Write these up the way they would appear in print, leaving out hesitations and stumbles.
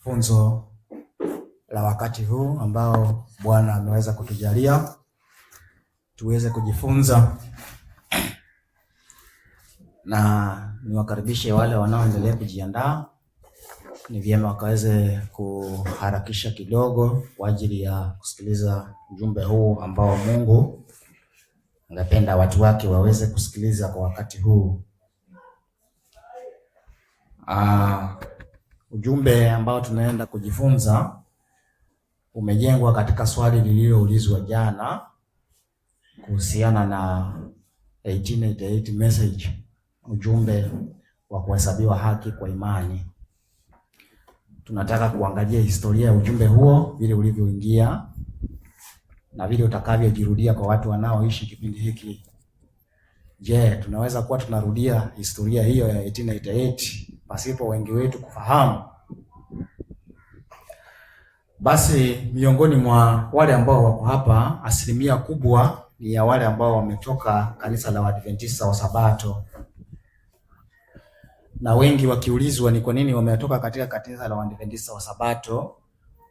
funzo la wakati huu ambao Bwana ameweza kutujalia tuweze kujifunza, na niwakaribishe wale wanaoendelea kujiandaa. Ni vyema wakaweze kuharakisha kidogo kwa ajili ya kusikiliza ujumbe huu ambao Mungu angependa watu wake waweze kusikiliza kwa wakati huu. Ujumbe ambao tunaenda kujifunza umejengwa katika swali lililoulizwa jana kuhusiana na 1888 message, ujumbe wa kuhesabiwa haki kwa imani. Tunataka kuangalia historia ya ujumbe huo, vile ulivyoingia na vile utakavyojirudia kwa watu wanaoishi kipindi hiki. Je, tunaweza kuwa tunarudia historia hiyo ya 1888 pasipo wengi wetu kufahamu? Basi miongoni mwa wale ambao wako hapa, asilimia kubwa ni ya wale ambao wametoka kanisa la Waadventista wa Sabato. Na wengi wakiulizwa ni kwa nini wametoka katika kanisa la Waadventista wa Sabato,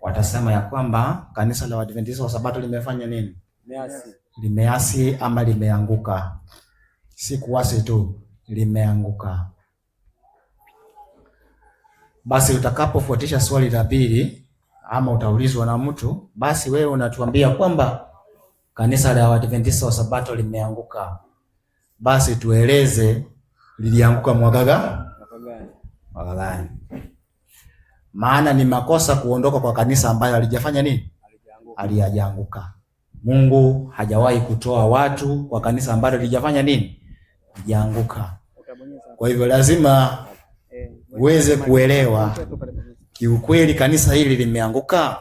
watasema ya kwamba kanisa la Waadventista wa Sabato limefanya nini? Limeasi ama limeanguka. Si kuasi tu, limeanguka. Basi utakapofuatisha swali la pili ama utaulizwa na mtu, basi wewe unatuambia kwamba kanisa la Waadventista wa Sabato limeanguka, basi tueleze lilianguka mwaka gani? Maana ni makosa kuondoka kwa kanisa ambayo halijafanya nini? Halijaanguka. Mungu hajawahi kutoa watu kwa kanisa ambalo halijafanya nini? Halijaanguka. Kwa hivyo lazima uweze kuelewa kiukweli kanisa hili limeanguka,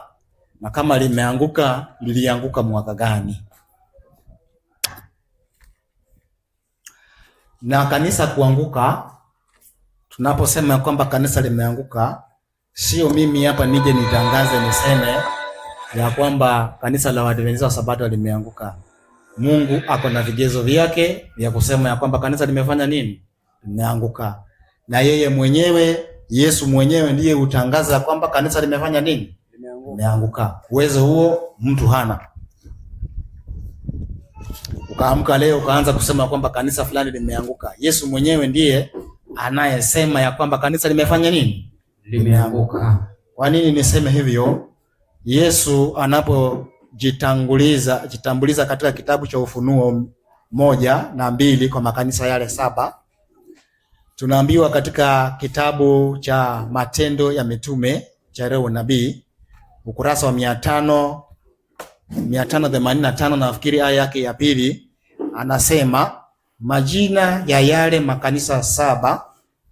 na kama limeanguka lilianguka mwaka gani? Na kanisa kuanguka, tunaposema kwamba kanisa limeanguka, sio mimi hapa nije nitangaze niseme ya kwamba kanisa la Waadventista wa Sabato limeanguka. Mungu ako na vigezo vyake vya kusema ya kwamba kanisa limefanya nini? Limeanguka. Na yeye mwenyewe, Yesu mwenyewe ndiye utangaza kwamba kanisa limefanya nini? Limeanguka. Uwezo huo mtu hana. Ukaamka leo ukaanza kusema kwamba kanisa fulani limeanguka. Yesu mwenyewe ndiye anayesema ya kwamba kanisa limefanya nini? Limeanguka. Kwa nini niseme hivyo? Yesu anapojitambuliza katika kitabu cha Ufunuo 1 na 2 kwa makanisa yale 7, tunaambiwa katika kitabu cha Matendo ya Mitume cha Roho Nabii, ukurasa wa 585 nafikiri aya yake ya pili, anasema majina ya yale makanisa 7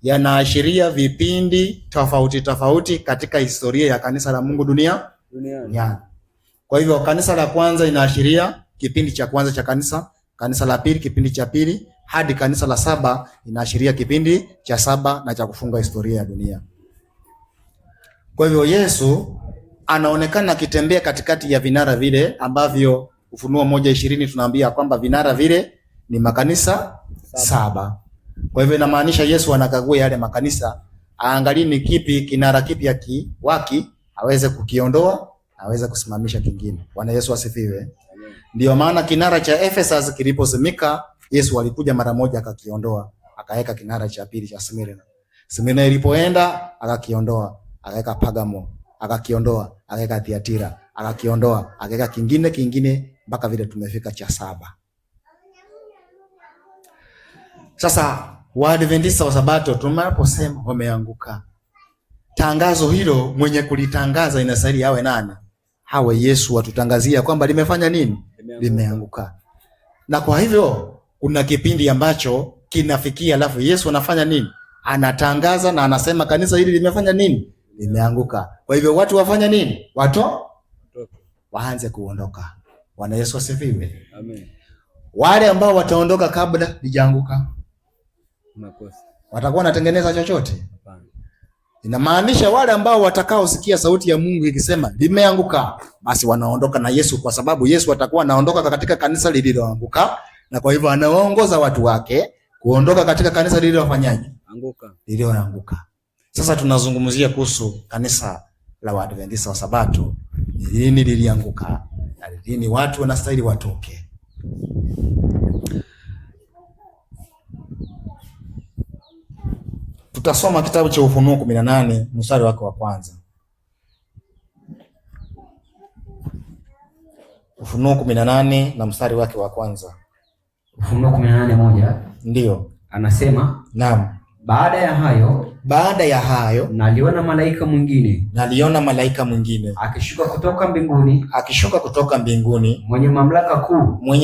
yanaashiria vipindi tofauti tofauti katika historia ya kanisa la Mungu duniani. Kwa hivyo kanisa la kwanza inaashiria kipindi cha kwanza cha kanisa la pili kipindi cha pili, hadi kanisa la 7 inaashiria kipindi cha 7 na cha kufunga historia ya dunia. Kwa hivyo Yesu anaonekana akitembea katikati ya vinara vile ambavyo Ufunuo 1:20 tunaambia kwamba vinara vile ni makanisa 7. Kwa hivyo inamaanisha Yesu anakagua yale makanisa, aangalie ni kipi kinara kipi akiwaki aweze kukiondoa, aweze kusimamisha kingine. Bwana Yesu asifiwe. Ndio maana kinara cha Ephesus kiliposimika, Yesu alikuja mara moja akakiondoa, akaweka kinara cha pili cha Smyrna. Smyrna ilipoenda akakiondoa, akaweka Pergamo, akakiondoa, akaweka Thyatira, akakiondoa, akaweka kingine mpaka vile tumefika cha 7. Sasa Waadventista wa Sabato tunaposema wameanguka, tangazo hilo mwenye kulitangaza inastahili awe nani? Hawe Yesu atutangazia kwamba limefanya nini? Limeanguka. Na kwa hivyo kuna kipindi ambacho kinafikia, alafu Yesu anafanya nini? Anatangaza na anasema kanisa hili limefanya nini? Limeanguka. Kwa hivyo watu wafanya nini? Watu waanze kuondoka. Bwana Yesu asifiwe. Amen. Wale ambao wataondoka kabla lijaanguka, makosa, watakuwa wanatengeneza chochote? Hapana. Inamaanisha wale ambao watakaosikia sauti ya Mungu ikisema limeanguka, basi wanaondoka na Yesu, kwa sababu Yesu atakuwa anaondoka katika kanisa lililoanguka, na kwa hivyo anawaongoza watu wake kuondoka katika kanisa lililofanyaje? Lililoanguka. Sasa tunazungumzia kuhusu kanisa la Waadventista wa Sabato ni lini lilianguka na lini watu wanastahili watoke. Tutasoma kitabu cha Ufunuo 18 mstari wake wa kwanza. Ufunuo 18 na mstari wake wa kwanza. Ufunuo 18:1. Ndio. Anasema, naam, baada ya hayo naliona malaika mwingine akishuka kutoka mbinguni mwenye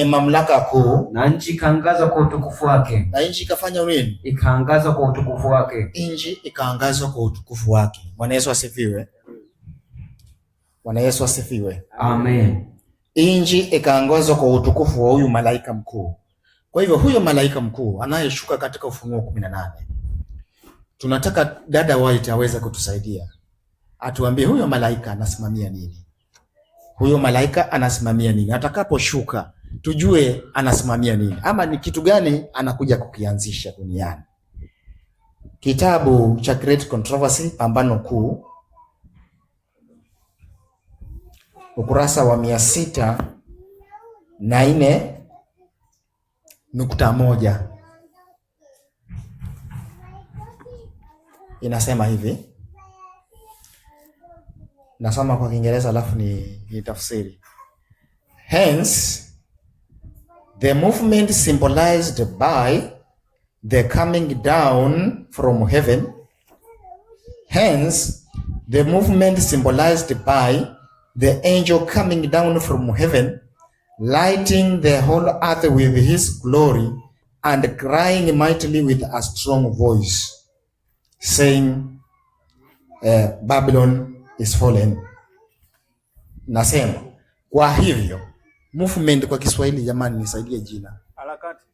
mamlaka kuu, na nchi ikaangazwa kwa utukufu wake. Na nchi ikafanya nini? Ikaangazwa kwa utukufu wake. Nchi ikaangazwa kwa utukufu wake. Bwana Yesu asifiwe. Bwana Yesu asifiwe. Amen. Nchi ikaangazwa kwa utukufu wa huyu malaika mkuu. Kwa hivyo huyo malaika mkuu anayeshuka katika Ufunuo 18, tunataka dada White aweze kutusaidia, atuambie huyo malaika anasimamia nini. Huyo malaika anasimamia nini? Atakaposhuka tujue anasimamia nini, ama ni kitu gani anakuja kukianzisha duniani. Kitabu cha Great Controversy, pambano kuu, ukurasa wa 604.1 inasema hivi. Nasoma kwa Kiingereza alafu ni tafsiri. Hence the movement symbolized by the coming down from heaven. Hence the movement symbolized by the angel coming down from heaven, lighting the whole earth with his glory and crying mightily with a strong voice, saying, Babylon is fallen. Nasema, kwa hivyo movement kwa Kiswahili, jamani nisaidie jina. Harakati.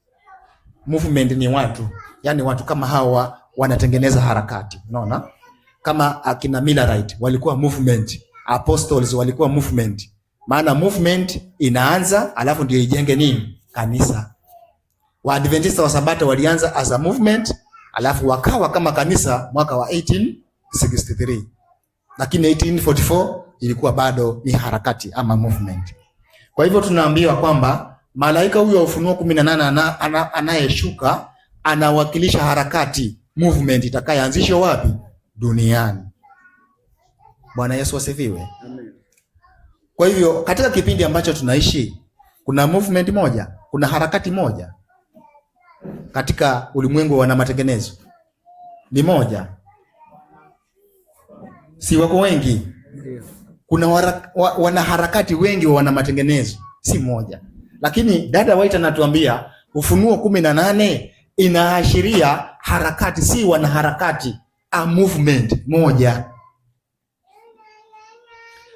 Movement ni watu, yani watu kama hawa wanatengeneza harakati. Unaona? Kama akina Millerite walikuwa movement, apostles walikuwa movement. Maana movement inaanza alafu ndio ijenge nini? Kanisa. Waadventista wa Sabato walianza as a movement alafu wakawa kama kanisa mwaka wa 1863. Lakini 1844 ilikuwa bado ni harakati ama movement. Kwa hivyo tunaambiwa kwamba malaika huyo wa Ufunuo 18 anayeshuka anawakilisha harakati, movement itakayoanzishwa wapi? Duniani. Bwana Yesu asifiwe. Amen. Kwa hivyo katika kipindi ambacho tunaishi kuna movement moja, kuna harakati moja katika ulimwengu wana matengenezo. Ni moja. Si wako wengi. Kuna wanaharakati wengi wa wana matengenezo, si moja. Lakini dada White anatuambia Ufunuo 18 inaashiria harakati, si wanaharakati, a movement moja.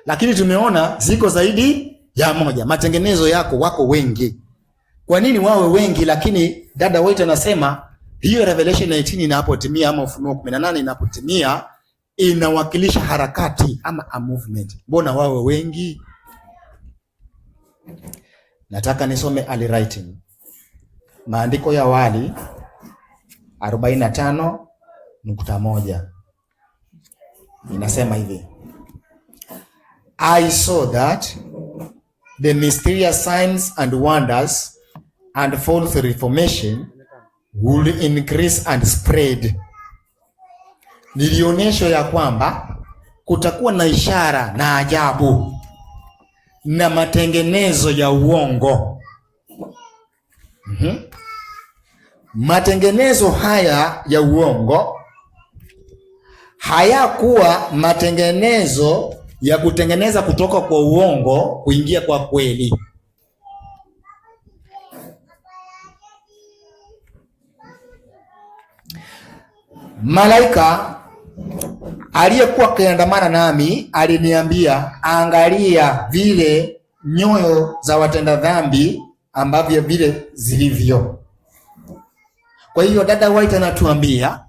Lakini tumeona ziko zaidi ya moja. Matengenezo yako wako wengi. Kwa nini wawe wengi? Lakini dada White anasema hiyo Revelation 19 inapotimia ama Ufunuo 18 inapotimia inawakilisha harakati ama a movement. Mbona wawe wengi? Nataka nisome early writing. Maandiko ya awali 45.1 inasema hivi. I saw that the mysterious signs and wonders and false reformation would increase and spread. Nilionyeshwa ya kwamba kutakuwa na ishara na ajabu na matengenezo ya uongo. Matengenezo haya ya uongo hayakuwa matengenezo ya kutengeneza kutoka kwa uongo kuingia kwa kweli. Malaika aliyekuwa akiandamana nami aliniambia, angalia vile nyoyo za watenda dhambi ambavyo vile zilivyo. Kwa hiyo dada White anatuambia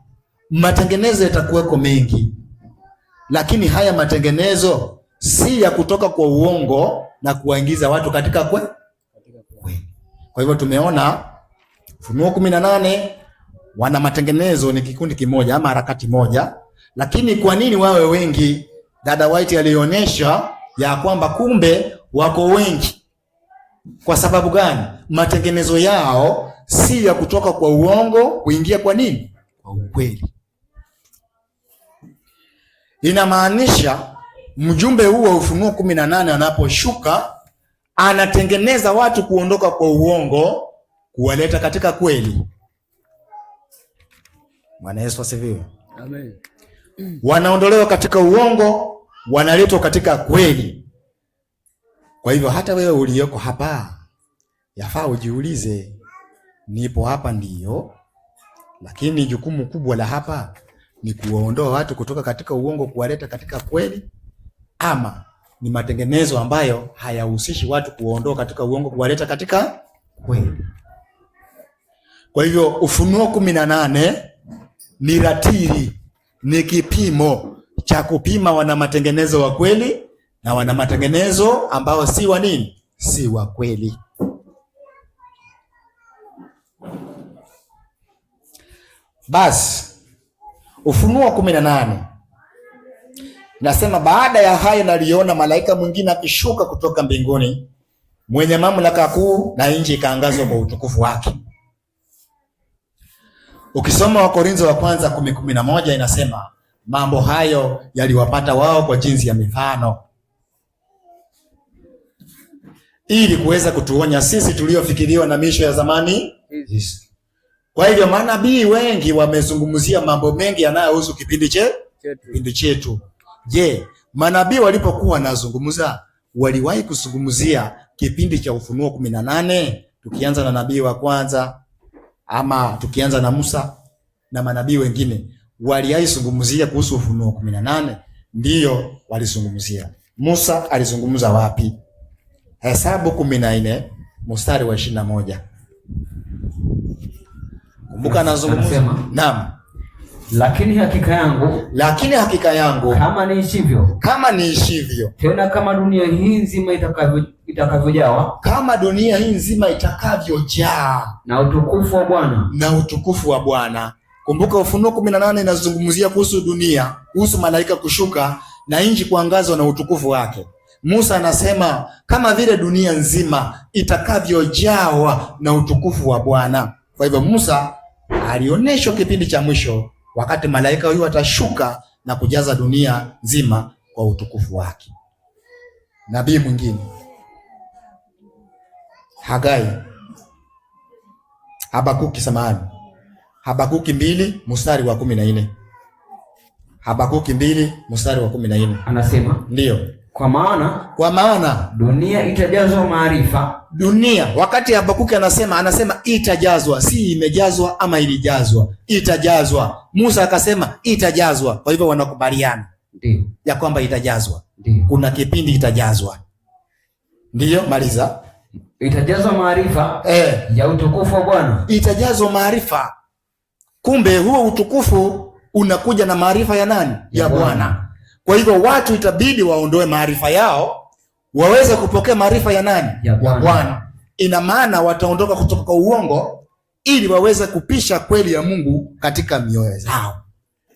matengenezo yatakuweko mengi, lakini haya matengenezo si ya kutoka kwa uongo na kuwaingiza watu katika kweli. Kwa hivyo tumeona Ufunuo 18 wana matengenezo ni kikundi kimoja ama harakati moja, lakini kwa nini wawe wengi? Dada White alionyesha ya kwamba kumbe wako wengi. Kwa sababu gani? Matengenezo yao si ya kutoka kwa uongo kuingia kwa nini? Kwa ukweli. Inamaanisha mjumbe huu wa Ufunuo 18 anaposhuka anatengeneza watu kuondoka kwa uongo kuwaleta katika kweli. Bwana Yesu asifiwe. Amen. Wanaondolewa katika uongo, wanaletwa katika kweli. Kwa hivyo hata wewe uliyoko hapa yafaa ujiulize, nipo hapa ndiyo, lakini jukumu kubwa la hapa ni kuwaondoa watu kutoka katika uongo kuwaleta katika kweli, ama ni matengenezo ambayo hayahusishi watu kuwaondoa katika uongo kuwaleta katika kweli. Kwa hivyo Ufunuo 18 ni ratili, ni kipimo cha kupima wana matengenezo wa kweli na wana matengenezo ambao si wa nini? Si wa kweli. Basi Ufunuo 18 nasema, baada ya hayo naliona malaika mwingine akishuka kutoka mbinguni, mwenye mamlaka kuu, na nchi ikaangazwa kwa utukufu wake. Ukisoma Wakorintho wa kwanza 10:11 inasema mambo hayo yaliwapata wao kwa jinsi ya mifano, ili kuweza kutuonya sisi tuliofikiriwa na misho ya zamani hizi. Kwa hivyo manabii wengi wamezungumzia mambo mengi yanayohusu kipindi chetu. Je, manabii walipokuwa wanazungumza waliwahi kuzungumzia kipindi cha Ufunuo 18? Tukianza na nabii wa kwanza, ama tukianza na Musa na manabii wengine, waliwahi kuzungumzia kuhusu Ufunuo 18? Ndiyo, walizungumzia. Musa alizungumza wapi? Hesabu 14 mstari wa 21. Kumbuka anazungumza. Naam. Lakini hakika yangu kama niishivyo, tena kama dunia hii nzima itakavyojaa na utukufu wa Bwana. Kumbuka Ufunuo 18 inazungumzia kuhusu dunia, kuhusu malaika kushuka na nchi kuangazwa na utukufu wake. Musa anasema kama vile dunia nzima itakavyojawa na utukufu wa Bwana. Kwa hivyo Musa alionyeshwa kipindi cha mwisho wakati malaika huyu atashuka na kujaza dunia nzima kwa utukufu wake. Nabii mwingine Habakuki 2 mstari wa 14. Habakuki 2 mstari wa 14 anasema, ndio, kwa maana dunia itajazwa maarifa. Dunia, wakati Habakuki anasema itajazwa, si imejazwa ama ilijazwa, itajazwa. Musa akasema itajazwa. Kwa hivyo wanakubaliana ndio ya kwamba itajazwa. Ndiyo. Kuna kipindi itajazwa. Ndiyo, maliza. Itajazwa maarifa ya utukufu wa Bwana. Itajazwa maarifa. Kumbe huo utukufu unakuja na maarifa ya nani? Ya Bwana. Kwa hivyo watu itabidi waondoe maarifa yao waweze kupokea maarifa ya nani? Ya Bwana. Ina maana wataondoka kutoka kwa uongo ili waweze kupisha kweli ya Mungu katika mioyo zao.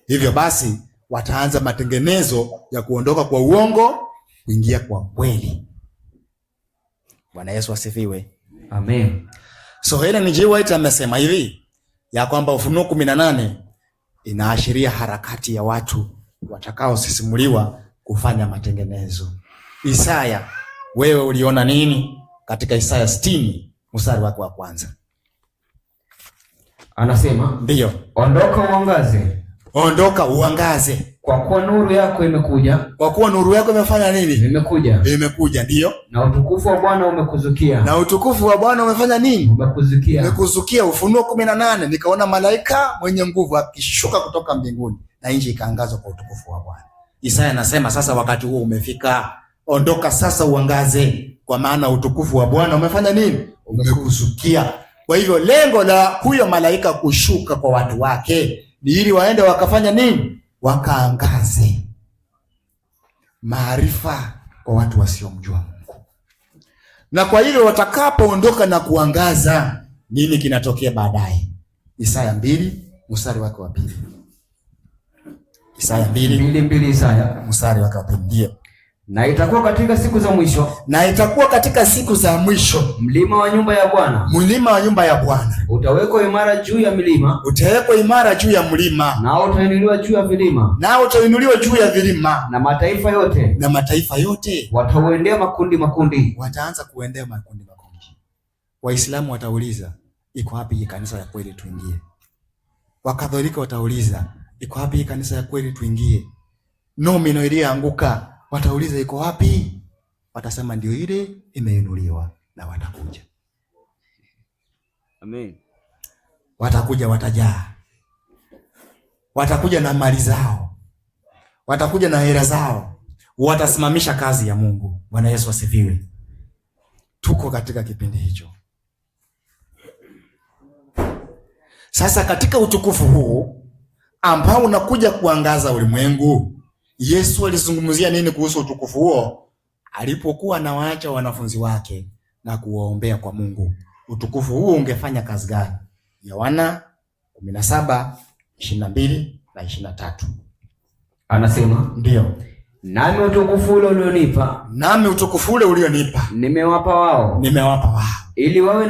Hivyo basi wataanza matengenezo ya kuondoka kwa uongo kuingia kwa kweli. Bwana Yesu asifiwe. Amen. So Ellen G. White amesema hivi ya kwamba Ufunuo 18 inaashiria harakati ya watu watakaosisimuliwa kufanya matengenezo. Isaya, wewe uliona nini katika Isaya 60 mstari wake wa kwanza? Anasema, ndio, ondoka uangaze, kwa kuwa nuru yako imekuja. Kwa kuwa nuru yako imefanya nini? Imekuja, ndio. Na utukufu wa Bwana umekuzukia. Na utukufu wa Bwana umefanya nini? Umekuzukia. Ufunuo 18, nikaona malaika mwenye nguvu akishuka kutoka mbinguni na nchi ikaangazwa kwa utukufu wa Bwana. Isaya anasema sasa wakati huo umefika. Ondoka sasa uangaze, kwa maana utukufu wa Bwana umefanya nini? Umekuzukia. Kwa hivyo lengo la huyo malaika kushuka kwa watu wake ni ili waende wakafanya nini? Wakaangaze maarifa kwa watu wasiomjua Mungu. Na kwa hivyo watakapoondoka na kuangaza, nini kinatokea baadaye? Isaya 2 mstari wake wa 2. Isaya 2:2. Isaya mstari wa 2. Ndio. Na itakuwa katika siku za mwisho, na itakuwa katika siku za mwisho, mlima wa nyumba ya Bwana, mlima wa nyumba ya Bwana utawekwa imara juu ya milima, utawekwa imara juu ya mlima, nao utainuliwa juu ya vilima, nao utainuliwa juu ya vilima, na mataifa yote, na mataifa yote watauendea makundi makundi, wataanza kuendea makundi makundi. Waislamu watauliza, iko wapi hii kanisa ya kweli tuingie? Wakatholika watauliza, iko wapi hii kanisa ya kweli tuingie? Nomino iliyoanguka watauliza, iko wapi? Watasema ndio ile imeinuliwa, na watakuja. Amen. Watakuja, watajaa, watakuja na mali zao, watakuja na hela zao, watasimamisha kazi ya Mungu. Bwana Yesu asifiwe. Tuko katika kipindi hicho sasa. Katika utukufu huu ambao unakuja kuangaza ulimwengu, Yesu alizungumzia nini kuhusu utukufu huo alipokuwa anawaacha wanafunzi wake na kuwaombea kwa Mungu? Utukufu huu ungefanya kazi gani? Yohana 17:22 na 23. Anasema, ndio, nami utukufu ule ulionipa, nimewapa wao, ili wawe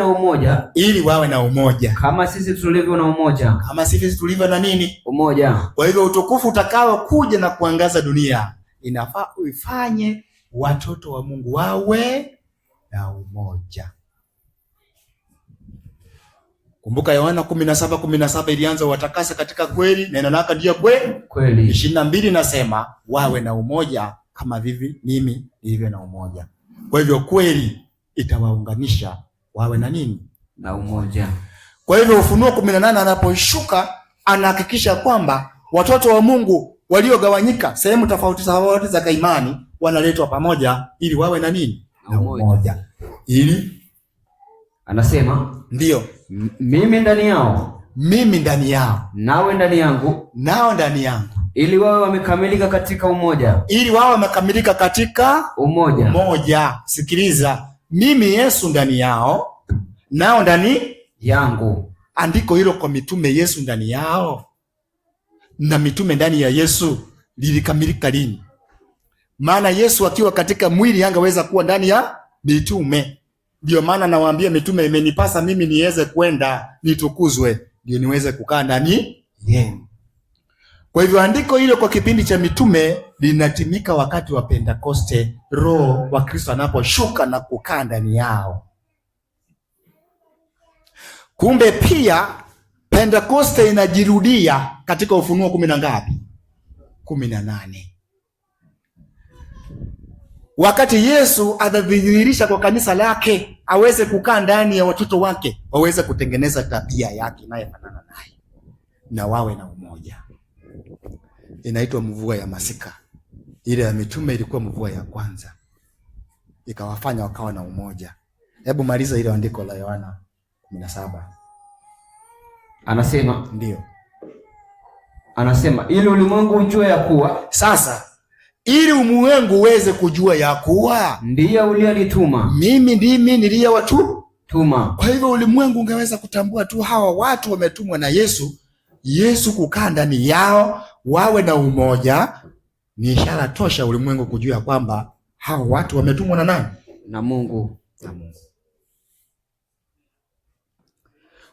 na umoja, kama sisi tulivyo na umoja. Kama sisi tulivyo na nini? Umoja. Kwa hivyo utukufu utakao kuja na kuangaza dunia, inafaa uifanye watoto wa Mungu wawe na umoja. Kumbuka Yohana 17:17 ilianza watakase katika kweli, neno lako ndio kweli. 22 nasema wawe na umoja kama vivi mimi nilivyo na umoja. Kwa hivyo kweli itawaunganisha wawe na nini? Na umoja. Kwa hivyo Ufunuo 18 anaposhuka anahakikisha kwamba watoto wa Mungu waliogawanyika sehemu tofauti za imani wanaletwa pamoja ili wawe na nini? Na umoja. Ili anasema, ndio, mimi ndani yao, nawe ndani yangu, nao ndani yangu, ili wawe wamekamilika katika umoja. Sikiliza, mimi Yesu ndani yao, nao ndani yangu. Andiko hilo kwa mitume, Yesu ndani yao na mitume ndani ya Yesu lilikamilika lini? Maana Yesu akiwa katika mwili hangeweza kuwa ndani ya mitume. Ndio maana nawaambia mitume, imenipasa mimi niweze kwenda nitukuzwe ndio niweze kukaa ndani yenu. Kwa hivyo andiko hilo kwa kipindi cha mitume linatimika wakati wa Pentekoste, Roho wa Kristo anaposhuka na kukaa ndani yao. Kumbe pia Pentekoste inajirudia katika Ufunuo 18. Wakati Yesu atadhihirisha kwa kanisa lake aweze kukaa ndani ya watoto wake, waweze kutengeneza tabia yake inayofanana naye na wawe na umoja. Inaitwa mvua ya masika. Ile ya mitume ilikuwa mvua ya kwanza, ikawafanya wakawa na umoja. Hebu maliza ile andiko la Yohana 17. Anasema, ndio, anasema ili ulimwengu ujue ya kuwa. Sasa ili ulimwengu uweze kujua ya kuwa ndiye uliyenituma, mimi ndimi niliyewatuma. Kwa hivyo ulimwengu ungeweza kutambua tu hawa watu wametumwa na Yesu, Yesu kukaa ndani yao wawe na umoja, ni ishara tosha ulimwengu kujua kwamba hawa watu wametumwa na nani? Na Mungu.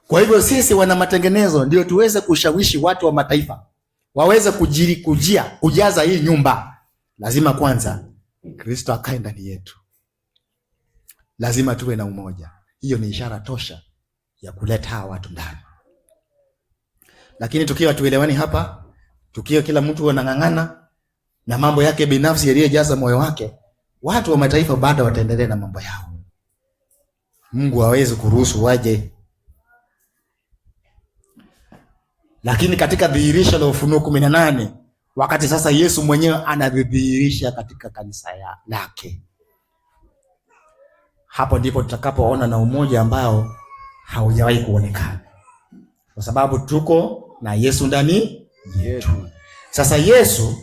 Kwa hivyo sisi wana matengenezo ndio tuweze kushawishi watu wa mataifa waweze kujaza hii nyumba. Lazima kwanza Kristo akae ndani yetu, lazima tuwe na umoja. Hiyo ni ishara tosha ya kuleta hawa watu ndani. Lakini tukiwa tuelewani hapa, tukiwa kila mtu anang'ang'ana na mambo yake binafsi yaliyojaza moyo wake, watu wa mataifa bado wataendelea na mambo yao. Mungu hawezi kuruhusu waje. Lakini katika dhihirisho la Ufunuo 18, wakati sasa Yesu mwenyewe anadhihirisha katika kanisa lake, hapo ndipo tutakapoona na umoja ambao haujawahi kuonekana, kwa sababu tuko na Yesu ndani yetu. Sasa Yesu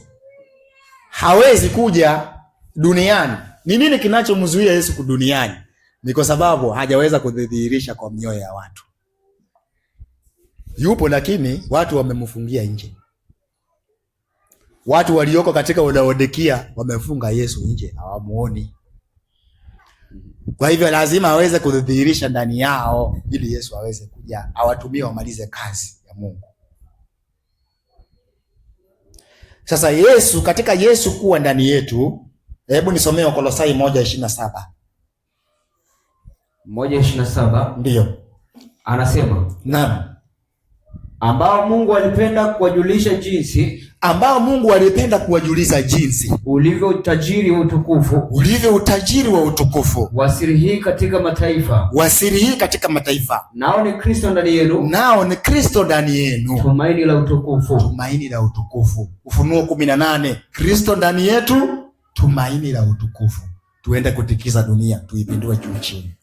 hawezi kuja duniani. Ni nini kinachomzuia Yesu kuduniani? Ni kwa sababu hajaweza kudhihirisha kwa mioyo ya watu. Yupo lakini watu wamemfungia nje. Watu walioko katika Laodikia wamefunga Yesu nje, hawamuoni. Kwa hivyo lazima aweze kudhihirisha ndani yao ili Yesu aweze kuja awatumie wamalize kazi ya Mungu. Sasa Yesu, katika Yesu kuwa ndani yetu, hebu nisomee Wakolosai 1:27. 1:27. Ndio. Anasema, naam, ambao Mungu alipenda kuwajulisha jinsi ulivyo utajiri wa utukufu wa siri hii katika mataifa, nao ni Kristo ndani yenu, tumaini la utukufu. Ufunuo 18, Kristo ndani yetu, tumaini la utukufu. Tuende kutikiza dunia, tuipindue juu chini.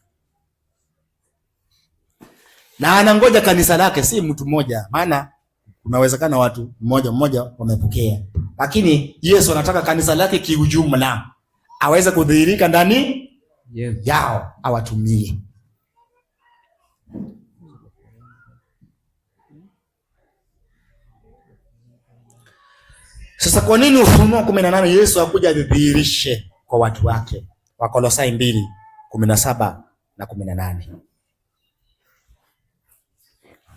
Na anangoja kanisa lake, si mtu mmoja, maana kunawezekana watu mmoja wamepokea, lakini Yesu anataka kanisa lake kiujumla aweze kudhihirika ndani yao, awatumie. Sasa kwa nini Ufunuo 18 Yesu hakuja adhihirishe kwa watu wake? Wakolosai 2:17 na 18.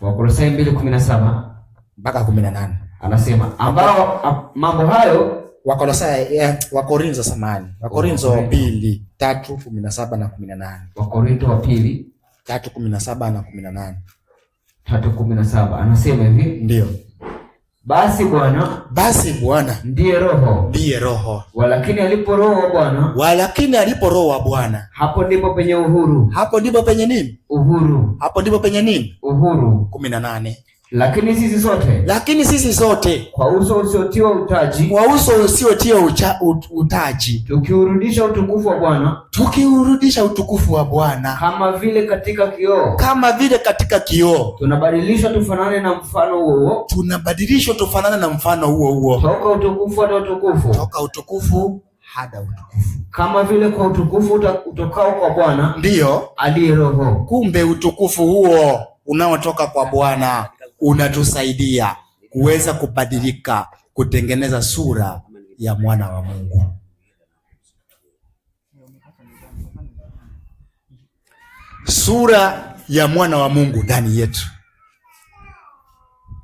Wakolosai 2:17 mpaka 18. Anasema ambao mambo hayo Wakorintho 2:3:17 na 18. Wakorintho wa pili 3:17 na 18. 3:17 anasema hivi, ndio. Basi Bwana ndiye roho. Walakini alipo roho wa Bwana, hapo ndipo penye uhuru. Hapo ndipo penye nini? Uhuru. Hapo ndipo penye nini? Uhuru. 18. Lakini sisi sote kwa uso usiotiwa utaji, tukiurudisha utukufu wa Bwana kama vile katika kioo, tunabadilishwa tufanane na mfano huo, toka utukufu hadi utukufu, kama vile kwa utukufu utokao kwa Bwana, ndio aliye Roho. Kumbe utukufu huo unaotoka kwa Bwana unatusaidia kuweza kubadilika, kutengeneza sura ya mwana wa Mungu. Sura ya mwana wa Mungu ndani yetu.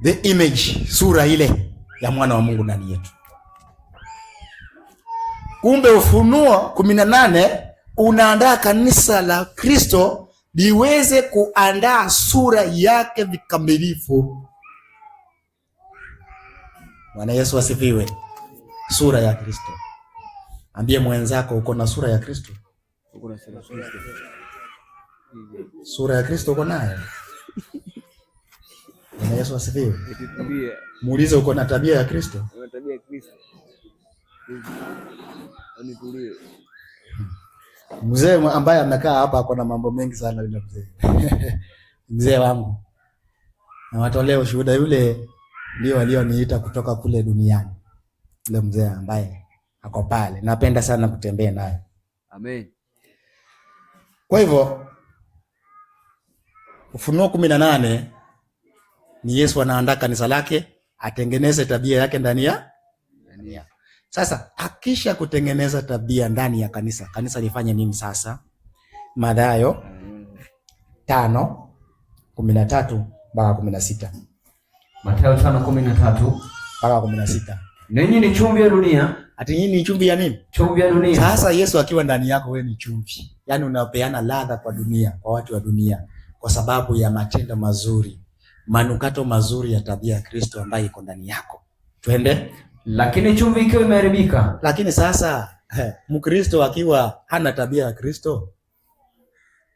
The image, sura ile ya mwana wa Mungu ndani yetu. Kumbe Ufunuo 18 unaandaa kanisa la Kristo liweze kuandaa sura yake vikamilifu. Bwana Yesu asifiwe. Sura ya Kristo. Ambie mwenzako, uko na sura ya Kristo? Sura ya Kristo uko nayo? Bwana Yesu asifiwe. Muulize, uko na tabia ya Kristo? Mzee ambaye amekaa hapa ako na mambo mengi sana yule mzee. Mzee wangu. Na watolea ushuhuda, yule ndio walioniita kutoka kule duniani. Yule mzee ambaye ako pale. Napenda sana kutembea naye. Amen. Kwa hivyo Ufunuo 18 ni Yesu anaandaa kanisa lake atengeneze tabia yake ndani ya. Sasa akisha kutengeneza tabia ndani ya kanisa, kanisa lifanye nini sasa? Mathayo 5:13 mpaka 16. Mathayo 5:13 mpaka 16. Ninyi ni chumvi ya dunia. Ati nyinyi ni chumvi ya nini? Chumvi ya dunia. Sasa Yesu akiwa ndani yako, wewe ni chumvi. Yaani unapeana ladha kwa dunia, kwa watu wa dunia, kwa sababu ya matendo mazuri, manukato mazuri ya tabia ya Kristo ambayo iko ndani yako. Twende. Lakini chumvi ikiwa imeharibika. Lakini sasa Mkristo akiwa hana tabia ya Kristo,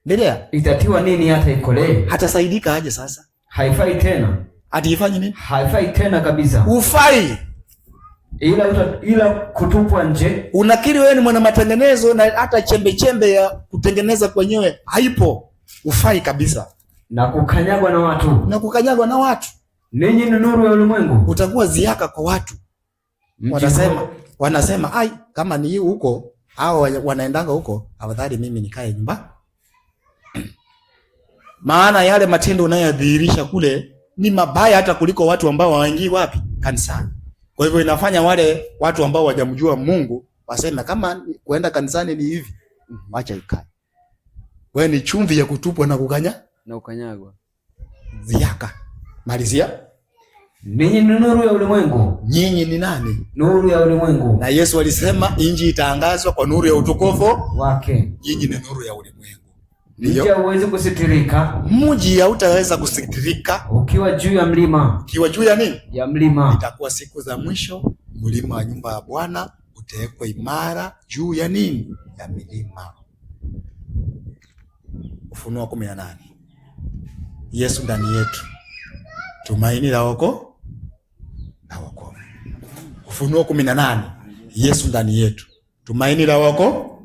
ndio itatiwa nini hata ikolee? Hatasaidika aje sasa? Haifai tena. Ati ifanye nini? Haifai tena kabisa. Ufai. Ila kutupwa nje. Unakiri wewe ni mwana matengenezo na hata chembe ya kutengeneza kwenyewe haipo. Ufai kabisa. Na kukanyagwa na watu. Ninyi ni nuru ya ulimwengu. Utakuwa ziaka kwa watu. Wanasema ai, kama ni huko hao wanaendanga huko, afadhali mimi nikae nyumba. Maana yale matendo unayodhihirisha kule ni mabaya hata kuliko watu ambao waingii wapi? Kanisani. Kwa hivyo inafanya wale watu ambao wajamjua Mungu waseme kama kuenda kanisani ni hivi, acha ikae. Wewe ni chumvi ya kutupwa na ukanyagwa. Ziaka. Malizia. Ninyi ni nuru ya ulimwengu. Nyinyi ni nani? Nuru ya ulimwengu. Na Yesu alisema inji itaangazwa kwa nuru ya utukufu wake. Nyinyi ni nuru ya ulimwengu. Mji hauwezi kusitirika. Mji hautaweza kusitirika ukiwa juu ya mlima. Ukiwa juu ya nini? Ya mlima. Itakuwa siku za mwisho, mlima wa nyumba ya Bwana utawekwa imara juu ya nini? Ya milima. Ufunuo 18. Yesu ndani yetu, tumaini la wokovu. Ufunuo 18. Yesu ndani yetu, tumaini la wokovu.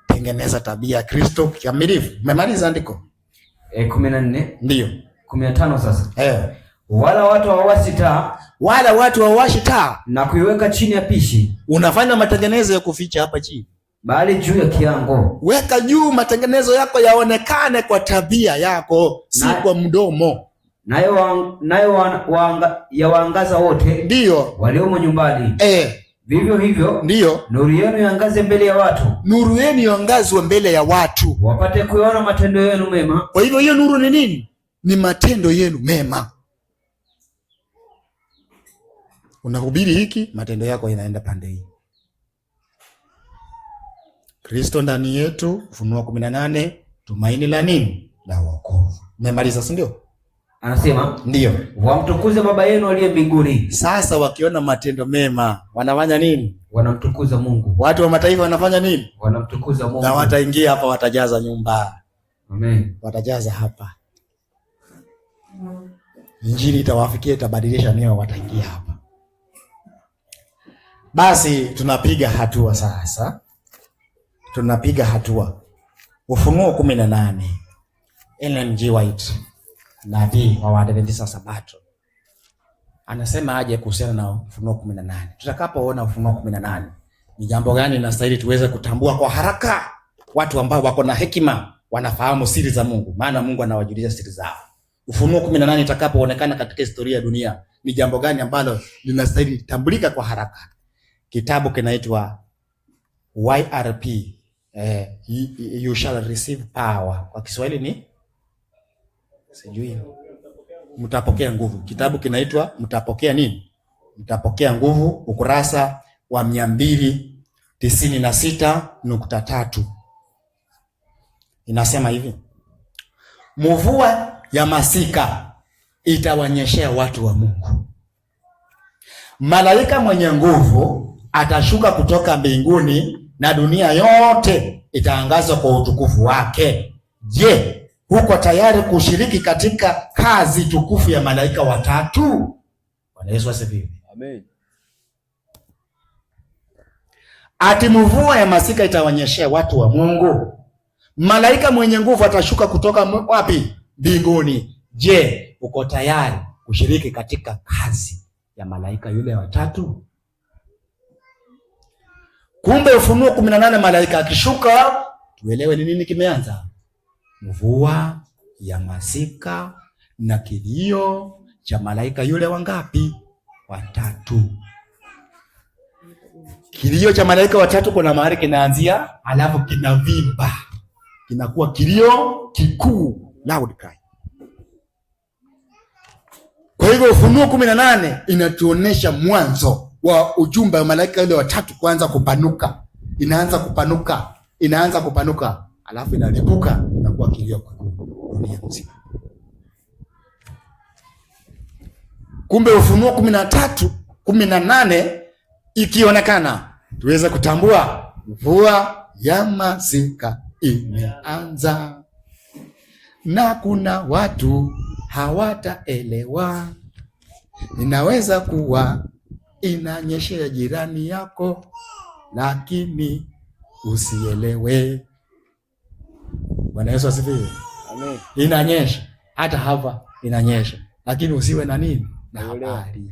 Tengeneza tabia ya Kristo kikamilifu. Umemaliza andiko? 14. Ndio. 15 sasa. Wala watu hawawashi taa na kuiweka chini ya pishi. Unafanya matengenezo ya kuficha hapa chini, bali juu ya kiango. Weka juu, matengenezo yako yaonekane kwa tabia yako, si kwa mdomo. Nayo yawaangaza wote ndio waliomo nyumbani. Vivyo hivyo ndio nuru yenu iangaze mbele ya watu. Nuru yenu iangazwe mbele ya watu, wapate kuona matendo yenu mema. Kwa hivyo hiyo nuru ni nini? Ni matendo yenu mema. Unahubiri hiki, matendo yako inaenda pande hii. Kristo ndani yetu, Ufunuo 18, tumaini la nini? La wokovu. Umemaliza, si ndio? Anasema ndio, wamtukuze Baba yenu aliye mbinguni. Sasa wakiona matendo mema wanafanya nini? Wanamtukuza Mungu. Watu wa mataifa wanafanya nini? Wanamtukuza Mungu. Na wataingia hapa, watajaza nyumba. Amen. Watajaza hapa. Injili itawafikia, itabadilisha neo, wataingia hapa. Basi tunapiga hatua sasa. Tunapiga hatua. Ufunuo 18. Ellen G. White, nabii wa Waadventista Sabato, anasema aje kuhusiana na Ufunuo 18. Tutakapoona Ufunuo 18, ni jambo gani linastahili tuweze kutambua kwa haraka? Watu ambao wako na hekima wanafahamu siri za Mungu, maana Mungu anawajulisha siri zao. Ufunuo 18 itakapoonekana katika historia ya dunia, ni jambo gani ambalo linastahili tambulika kwa haraka? Kitabu kinaitwa YRP, you shall receive power. Kwa Kiswahili ni sijui, mtapokea nguvu. Kitabu kinaitwa mtapokea nini? Mtapokea nguvu, ukurasa wa 296.3. Inasema hivi: mvua ya masika itawanyeshea watu wa Mungu. Malaika mwenye nguvu atashuka kutoka mbinguni na dunia yote itaangazwa kwa utukufu wake. Je, huko tayari kushiriki katika kazi tukufu ya malaika watatu? Bwana Yesu asifiwe. Amen. Ati mvua ya masika itawanyeshea watu wa Mungu. Malaika mwenye nguvu atashuka kutoka wapi? Mbinguni. Je, uko tayari kushiriki katika kazi ya malaika yule watatu? Kumbe Ufunuo 18, malaika akishuka, tuelewe ni nini kimeanza. Mvua ya masika na kilio cha malaika yule wangapi? Watatu. Kilio cha malaika watatu kuna mahali kinaanzia, alafu kinavimba, kinakuwa kilio kikuu, loud cry. Kwa hivyo Ufunuo 18 inatuonesha mwanzo wa ujumbe wa malaika yule watatu kuanza kupanuka. Inaanza kupanuka, alafu inalipuka, inakuwa kilio kikuu dunia nzima. Kumbe Ufunuo 18 ikionekana, tuweze kutambua mvua ya masika imeanza, na kuna watu hawataelewa. Inaweza kuwa inanyeshea jirani yako, lakini usielewe. Bwana Yesu asifiwe. Amen. Inanyesha hata hapa, inanyesha, lakini usiwe na nini? Na habari.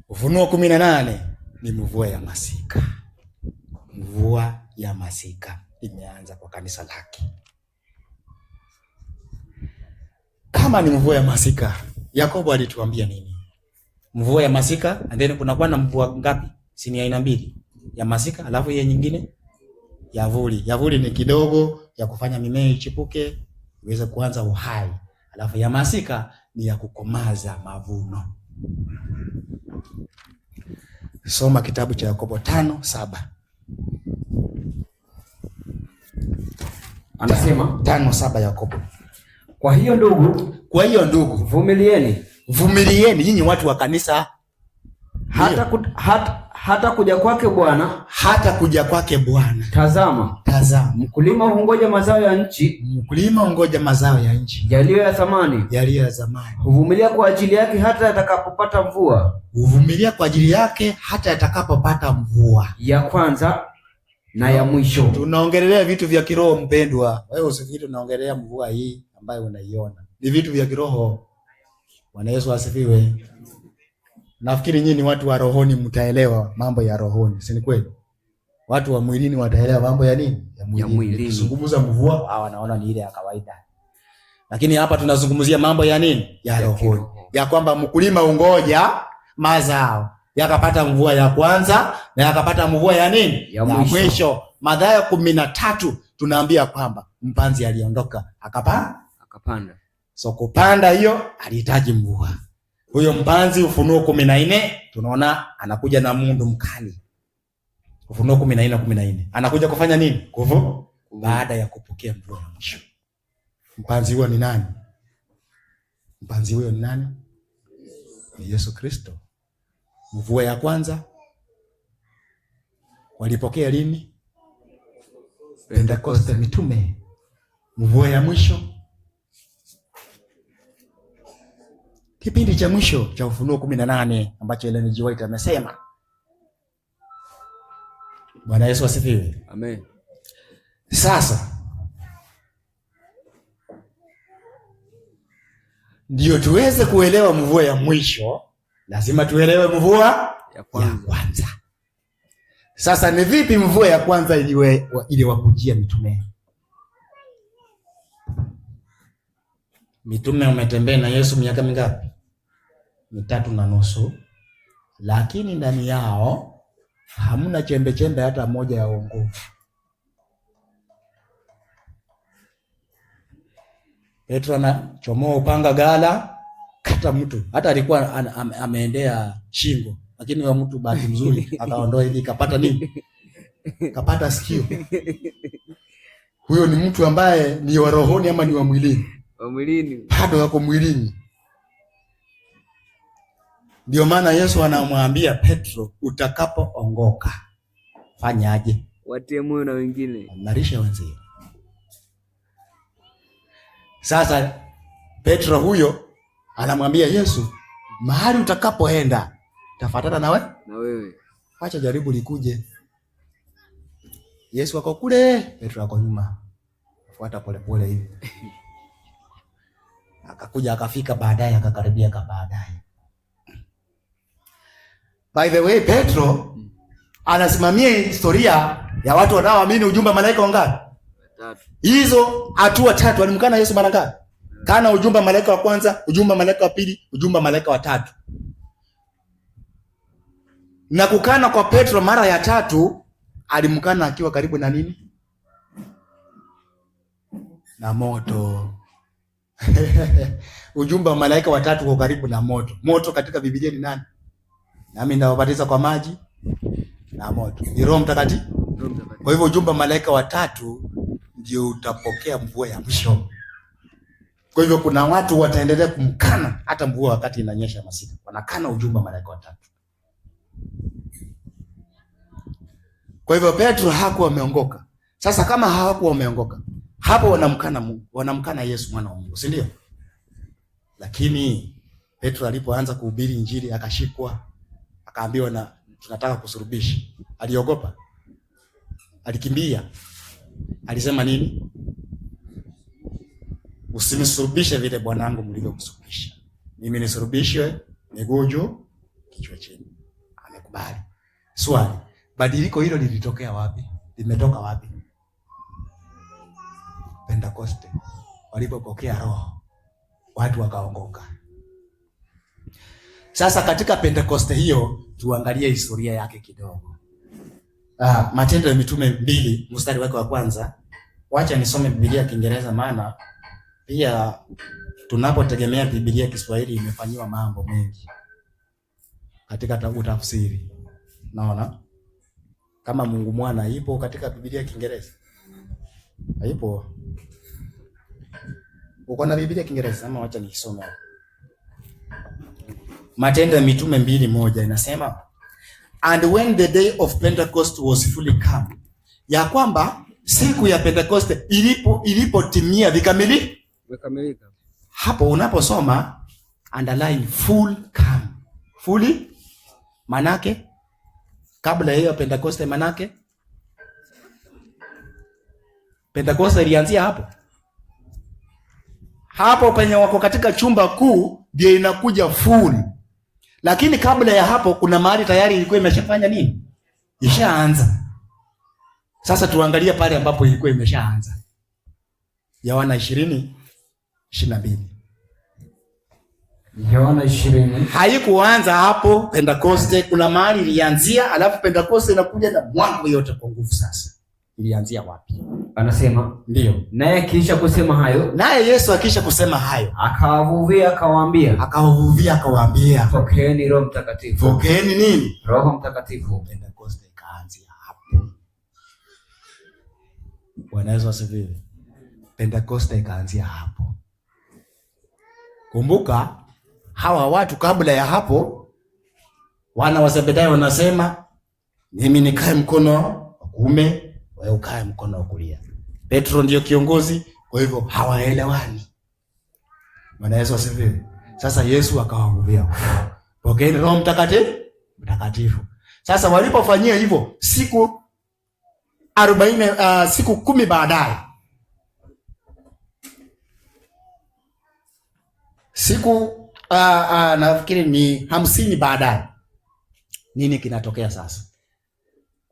Ufunuo 18 ni mvua ya masika. Mvua ya masika imeanza kwa kanisa lake. Kama ni mvua ya masika, Yakobo alituambia nini? Mvua ya masika, and then kunakuwa na mvua ngapi? Si ni aina mbili, ya masika alafu ile nyingine ya vuli. Ya vuli ni kidogo ya kufanya mimea ichipuke iweze kuanza uhai, alafu ya masika ni ya kukomaza mavuno. Soma kitabu cha Yakobo 5:7. Anasema 5:7 Yakobo. Kwa hiyo ndugu, vumilieni nyinyi watu wa kanisa, hata kuja kwake Bwana. Tazama, mkulima hungoja mazao ya nchi, yaliyo ya zamani. Huvumilia kwa ajili yake hata atakapopata mvua ya kwanza na ya mwisho. Tunaongelea vitu vya kiroho mpendwa. Wewe usifikiri tunaongelea mvua hii ambayo unaiona. Ni vitu vya kiroho. Bwana Yesu asifiwe. Nafikiri nyinyi watu wa rohoni mtaelewa mambo ya rohoni, si ni kweli? Watu wa mwilini wataelewa mambo ya nini? Ya mwilini. Kuzungumza mvua, hao wanaona ni ile ya kawaida. Lakini hapa tunazungumzia mambo ya nini? Ya rohoni. Ya kwamba mkulima ungoja mazao, yakapata mvua ya kwanza na yakapata mvua ya nini? Ya mwisho. Mathayo 13 tunaambia kwamba mpanzi aliondoka akapanda. So kupanda hiyo alihitaji mvua. Huyo mpanzi, Ufunuo 14 tunaona anakuja na mundu mkali. Ufunuo 14:14. Anakuja kufanya nini? Baada ya kupokea mvua ya mwisho. Mpanzi huyo ni nani? Ni Yesu Kristo. Mvua ya kwanza walipokea lini? Pentekoste, mitume. Mvua ya mwisho kipindi cha mwisho cha Ufunuo 18 ambacho Ellen G. White amesema. Bwana Yesu asifiwe. Amen. Sasa ndio tuweze kuelewa mvua ya mwisho, lazima tuelewe mvua ya kwanza. Sasa ni vipi mvua ya kwanza iliwakujia mitume? Mitume wametembea na Yesu miaka mingapi? 3.5. Lakini ndani yao hamuna chembe hata moja ya uongofu. Petro anachomoa upanga gala, kata mtu. Hata alikuwa ameendea shingo, lakini wa mtu bahati mzuri akaondoa hivi, kapata nini? Kapata sikio. Huyo ni mtu ambaye ni wa rohoni ama ni wa mwilini? Wa mwilini. Bado yako mwilini. Ndio maana Yesu anamwambia Petro, utakapoongoka fanyaje? Watie moyo na wengine, imarisha wenzio. Sasa Petro huyo anamwambia Yesu, mahali utakapoenda tafuatana na wewe. Acha jaribu likuje. Yesu ako kule, Petro ako nyuma. Fuata polepole hivi. Akakuja akafika baadaye, akakaribia baadaye. By the way, Petro anasimamia historia ya watu wanaoamini ujumbe wa malaika wangapi? 3. Hizo hatua 3 alimkana Yesu mara ngapi? Kana ujumbe wa malaika wa kwanza, ujumbe wa malaika wa pili, ujumbe wa malaika wa 3. Na kukana kwa Petro mara ya 3 alimkana akiwa karibu na nini? Na moto. Ujumbe wa malaika wa 3 uko karibu na moto. Moto katika Biblia ni nani? Nami ndawabatiza kwa maji na moto. Ni Roho Mtakatifu. Kwa hivyo ujumbe wa malaika wa 3 ndio utapokea mvua ya mwisho. Kwa hivyo kuna watu wataendelea kumkana hata mvua wakati inanyesha masika. Wanakana ujumbe wa malaika wa 3. Kwa hivyo Petro hakuwa ameongoka. Sasa kama hawakuwa wameongoka, hapo wanamkana Mungu, wanamkana Yesu mwana wa Mungu, si ndio? Lakini Petro alipoanza kuhubiri Injili akashikwa, akaambiwa na tunataka kusurubisha. Aliogopa? Alikimbia? Alisema nini? Usinisurubishe vile bwanangu mlivyokusurubisha. Mimi nisurubishwe miguu juu kichwa chini. Amekubali. Swali, badiliko hilo lilitokea wapi? Limetoka wapi? Pentekoste, walipopokea Roho. watu wakaongoka. Sasa katika Pentekoste hiyo tuangalie historia yake kidogo. Matendo ya Mitume 2 mstari wake wa kwanza. Wacha nisome Biblia ya Kiingereza maana pia tunapotegemea Biblia ya Kiswahili imefanyiwa mambo mengi katika utafsiri. Naona kama Mungu Mwana ipo katika Biblia ya Kiingereza. Haipo. Uko na Biblia ya Kiingereza ama wacha nisome. Matendo ya Mitume 2:1 inasema, and when the day of Pentecost was fully come, ya kwamba siku ya Pentecost ilipotimia vikamilika. Hapo unaposoma underline full come. Fully manake kabla hiyo Pentecost, manake Pentecost ilianzia hapo penye wako katika chumba kuu ndio inakuja full. Lakini kabla ya hapo kuna mahali tayari ilikuwa imeshafanya nini? Ishaanza. Sasa tuangalie pale ambapo ilikuwa imeshaanza. Yohana 20:22. Yohana 20. Haikuanza hapo Pentecoste, kuna mahali ilianzia, alafu Pentecoste inakuja na mwanga yote kwa nguvu sasa. Ilianzia wapi? Anasema ndio. Naye Yesu akisha kusema hayo, akawavuvia akawaambia, pokeeni Roho Mtakatifu. Pokeeni nini? Roho Mtakatifu. Pentecoste ikaanzia hapo. Bwana Yesu asifiwe. Pentecoste ikaanzia hapo. Kumbuka hawa watu kabla ya hapo, wana wa Zebedayo wanasema, mimi nikae mkono wa kuume, wewe ukae mkono wa kulia. Petro ndio kiongozi, kwa hivyo hawaelewani. Bwana Yesu asifiwe. Sasa Yesu akawaambia, pokeeni Roho Mtakatifu. Sasa walipofanyia hivyo siku 40 siku 10 baadaye, siku nafikiri ni 50 baadaye, nini kinatokea sasa?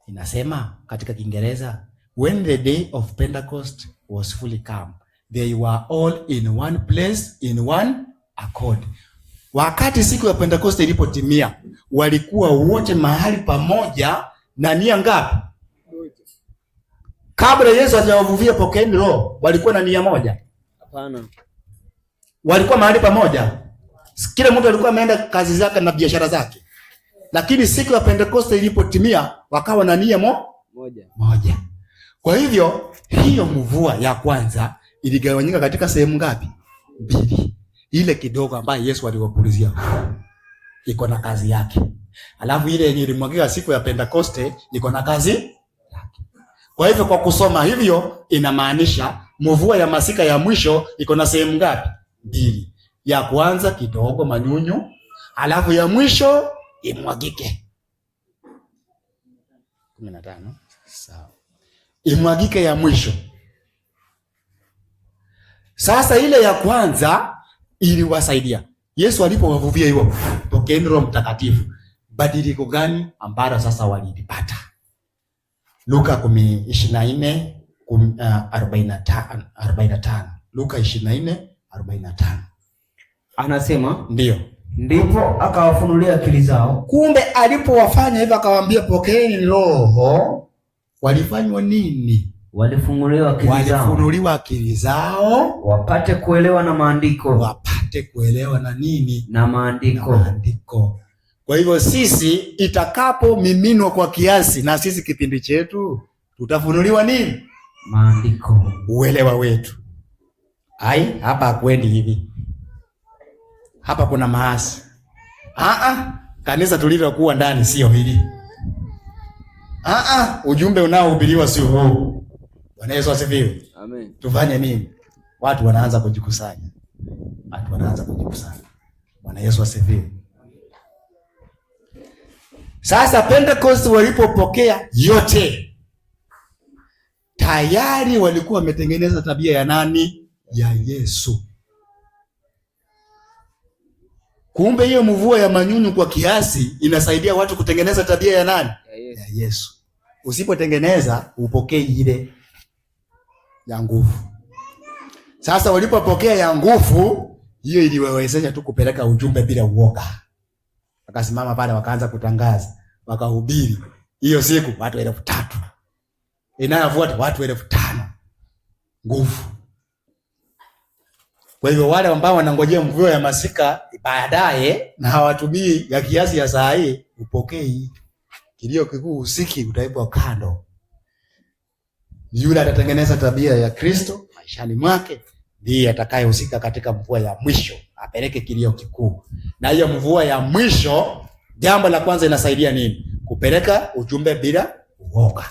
Inasema katika Kiingereza, when the day of Pentecost was fully come, they were all in one place in one accord. Wakati siku ya Pentecost ilipotimia, walikuwa wote mahali pamoja na nia ngapi? Kabla Yesu hajawavuvia pokeeni Roho, walikuwa na nia moja? Hapana. Walikuwa mahali pamoja. Kila mtu alikuwa ameenda kazi zake na biashara zake. Lakini siku ya Pentecost ilipotimia, wakawa na nia moja. Kwa hivyo hiyo mvua ya kwanza iligawanyika katika sehemu ngapi? 2. Ile kidogo ambayo Yesu aliwapulizia iko na kazi yake. Alafu ile yenye ilimwagika siku ya Pentecost iko na kazi yake. Kwa hivyo kwa kusoma hivyo inamaanisha mvua ya masika ya mwisho iko na sehemu ngapi? 2. Ya kwanza kidogo manyunyu, alafu ya mwisho imwagike. 15. Sawa. Imwagike ya mwisho. Sasa ile ya kwanza iliwasaidia. Yesu alipowavuvia hiyo, pokeeni Roho Mtakatifu, badiliko gani ambalo sasa walipata? Luka 24:45. Luka 24:45. Anasema ndio. Ndipo akawafunulia akili zao. Kumbe alipowafanya hivyo akawaambia pokeeni Roho, walifanywa nini? Walifunuliwa akili zao wapate kuelewa na maandiko. Wapate kuelewa na nini? Na maandiko. Kwa hivyo sisi itakapo miminwa kwa kiasi, na sisi kipindi chetu tutafunuliwa nini? Maandiko. Uelewa wetu. Hapa hakwendi hivi. Hapa kuna maasi. Kanisa tulilokuwa ndani sio hili. Ujumbe unaohubiriwa sio huu. Bwana Yesu asifiwe. Amen. Tufanye nini? Watu wanaanza kujikusanya. Bwana Yesu asifiwe. Sasa Pentecost walipopokea yote, tayari walikuwa wametengeneza tabia ya nani? Ya Yesu. Kumbe hiyo mvua ya manyunyu kwa kiasi inasaidia watu kutengeneza tabia ya nani? Ya Yesu. Usipotengeneza upokee ile ya nguvu. Sasa walipopokea ya nguvu, Hiyo iliwawezesha tu kupeleka ujumbe bila uoga. Wakasimama pale wakaanza kutangaza, wakahubiri. Hiyo siku watu 3,000. Inayofuata watu 5,000. Nguvu. Kwa hivyo wale ambao wanangojea mvua ya masika baadaye na hawatumii ya kiasi ya saa hii, upokei. Kilio kikuu usiki, utaibwa kando. Yule atatengeneza tabia ya Kristo maishani mwake ndiye atakayehusika katika mvua ya mwisho, apeleke kilio kikuu. Na hiyo mvua ya mwisho, jambo la kwanza inasaidia nini? Kupeleka ujumbe bila uoga.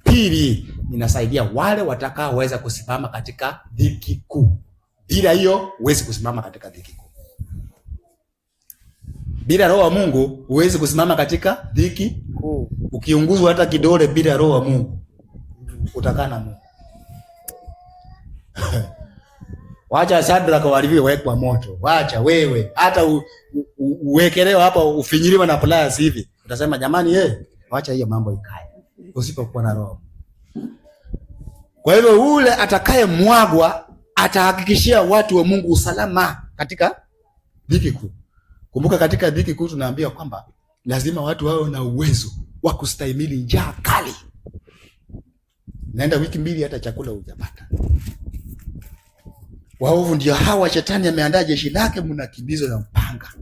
Pili, inasaidia wale watakaoweza kusimama katika dhiki kuu. Bila hiyo huwezi kusimama katika dhiki kuu. Bila Roho wa Mungu huwezi kusimama katika dhiki kuu. Ukiunguzwa hata kidole bila Roho wa Mungu, utakaa na Mungu. Wacha Shadraka walivyowekwa moto. Wacha wewe hata uwekelewa hapa ufinyiliwe na pliers hivi. Utasema jamani, wacha hiyo mambo ikae. Usipokuwa na Roho. Kwa hivyo ule atakaye mwagwa atahakikishia watu wa Mungu usalama katika dhiki kuu. Kumbuka katika dhiki kuu tunaambia kwamba lazima watu wao na uwezo wa kustahimili njaa kali. Naenda wiki 2 hata chakula hujapata. Waovu ndio hawa, shetani ameandaa jeshi lake, mnakimbizwa na mpanga.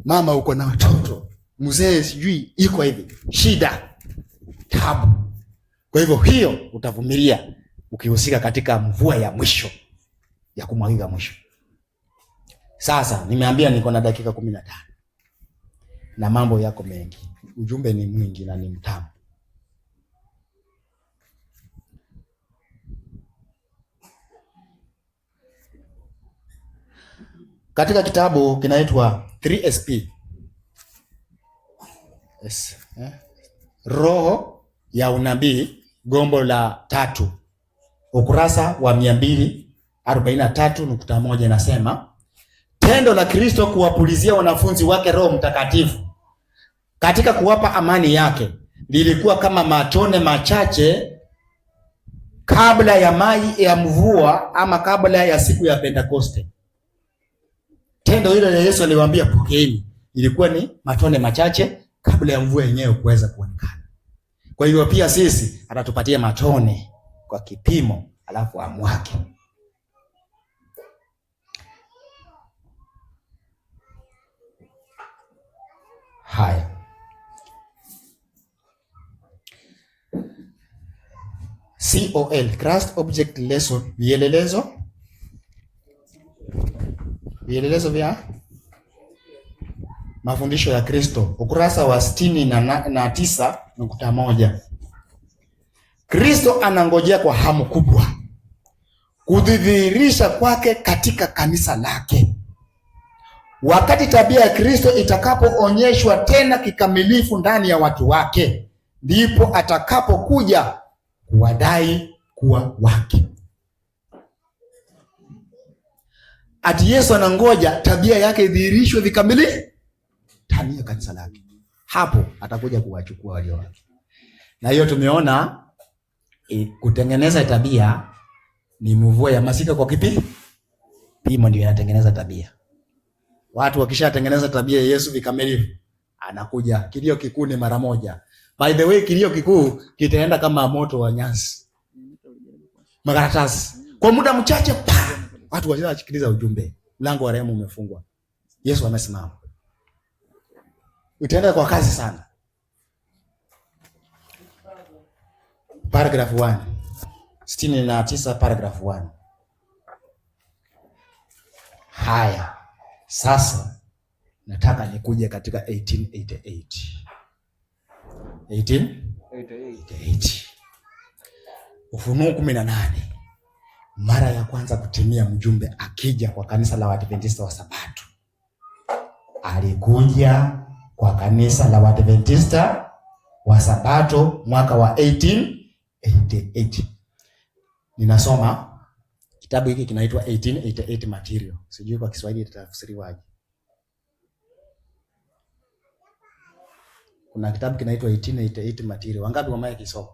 Mama uko na watoto, mzee sijui iko hivi, shida, tabu. Kwa hivyo hiyo utavumilia ukihusika katika mvua ya mwisho ya kumwagika mwisho. Sasa nimeambia niko na dakika 15 na mambo yako mengi. Ujumbe ni mwingi na ni mtamu. Katika kitabu kinaitwa 3SP. Roho ya unabii, gombo la 3. Ukurasa wa 243.1 inasema, tendo la Kristo kuwapulizia wanafunzi wake Roho Mtakatifu katika kuwapa amani yake lilikuwa kama matone machache kabla ya mai ya mvua, ama kabla ya siku ya Pentekoste. Tendo hilo la Yesu aliwaambia pokeeni, ilikuwa ni matone machache kabla ya mvua yenyewe kuweza kuonekana. Kwa hiyo pia sisi atatupatia matone kwa kipimo, alafu amwake. Haya. COL, Christ Object Lesson, vielelezo vya mafundisho ya Kristo, ukurasa wa 69.1. Kristo anangojea kwa hamu kubwa kudhihirisha kwake katika kanisa lake. Wakati tabia ya Kristo itakapoonyeshwa tena kikamilifu ndani ya watu wake, ndipo atakapokuja kuwadai kuwa wake. Ati Yesu anangoja tabia yake idhihirishwe vikamilifu ndani ya kanisa lake. Hapo atakuja kuwachukua walio wake. Na hiyo tumeona kutengeneza tabia ni mvua ya masika kwa kipimo ndio inatengeneza tabia. Watu wakishatengeneza tabia ya Yesu vikamilifu, anakuja. Kilio kikuu ni mara moja. By the way, kilio kikuu kitaenda kama moto wa nyasi, makaratasi. Kwa muda mchache watu washasikiliza ujumbe, mlango wa rehema umefungwa, Yesu amesimama. Itaenda kwa kasi sana. Paragraph 1. 69 paragraph 1. Haya. Sasa nataka nikuje katika 1888. Ufunuo 18. Mara ya kwanza kutimia mjumbe akija kwa kanisa la Waadventista wa Sabato. Alikuja kwa kanisa la Waadventista wa Sabato mwaka wa 1888. Ninasoma kitabu hiki kinaitwa 1888 Material. Sijui kwa Kiswahili itatafsiriwaje. Kuna kitabu kinaitwa 1888 Material. Wangapi wamaye kisoma?